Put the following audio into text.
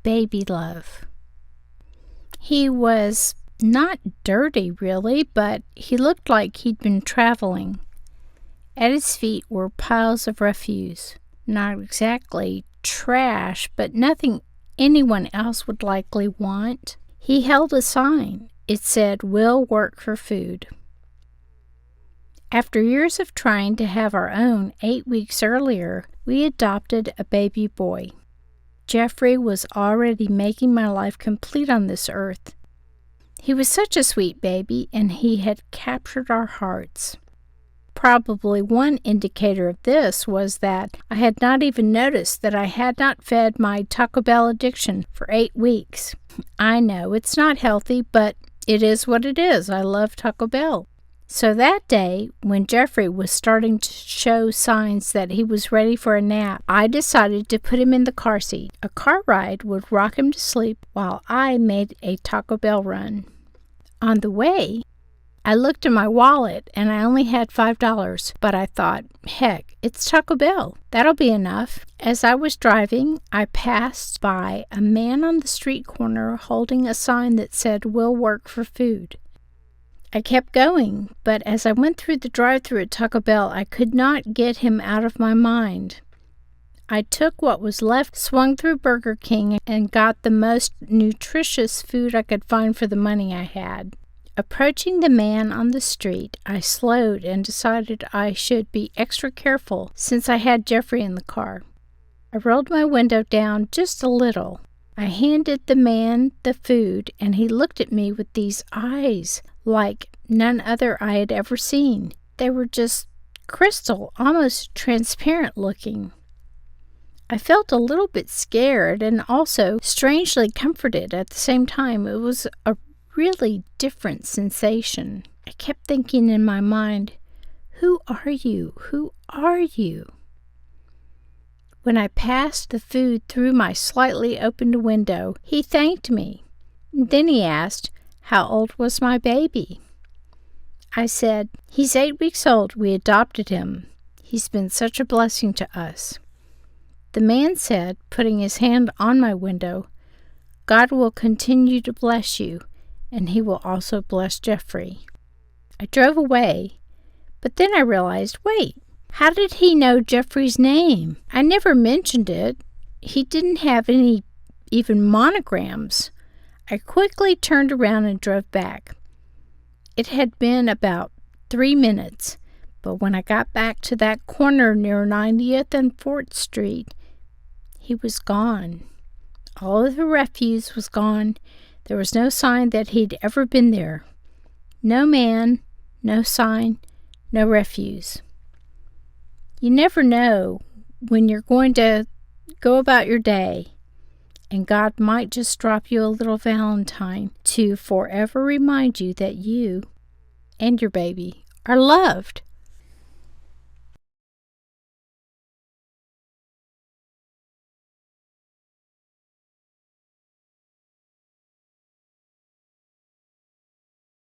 baby love. He was not dirty, really, but he looked like he'd been traveling. At his feet were piles of refuse. Not exactly trash, but nothing anyone else would likely want. He held a sign. It said, "Will work for food." After years of trying to have our own, 8 weeks earlier, we adopted a baby boy. Jeffrey was already making my life complete on this earth. He was such a sweet baby, and he had captured our hearts. Probably one indicator of this was that I had not even noticed that I had not fed my Taco Bell addiction for 8 weeks. I know it's not healthy, but it is what it is. I love Taco Bell. So that day, when Jeffrey was starting to show signs that he was ready for a nap, I decided to put him in the car seat. A car ride would rock him to sleep while I made a Taco Bell run. On the way, I looked in my wallet and I only had $5, but I thought, heck, it's Taco Bell. That'll be enough. As I was driving, I passed by a man on the street corner holding a sign that said, "Will work for food." I kept going, but as I went through the drive-thru at Taco Bell, I could not get him out of my mind. I took what was left, swung through Burger King, and got the most nutritious food I could find for the money I had. Approaching the man on the street, I slowed and decided I should be extra careful since I had Jeffrey in the car. I rolled my window down just a little. I handed the man the food, and he looked at me with these eyes like none other I had ever seen. They were just crystal, almost transparent looking. I felt a little bit scared and also strangely comforted at the same time. It was a really different sensation. I kept thinking in my mind, "Who are you? Who are you?" When I passed the food through my slightly opened window, he thanked me. Then he asked, how old was my baby? I said, "He's 8 weeks old. We adopted him. He's been such a blessing to us." The man said, putting his hand on my window, "God will continue to bless you, and he will also bless Jeffrey." I drove away, but then I realized, wait, how did he know Jeffrey's name? I never mentioned it. He didn't have any even monograms. I quickly turned around and drove back. It had been about 3 minutes, but when I got back to that corner near 90th and 4th Street, he was gone. All of the refuse was gone. There was no sign that he'd ever been there. No man, no sign, no refuse. You never know when you're going to go about your day, and God might just drop you a little Valentine to forever remind you that you and your baby are loved.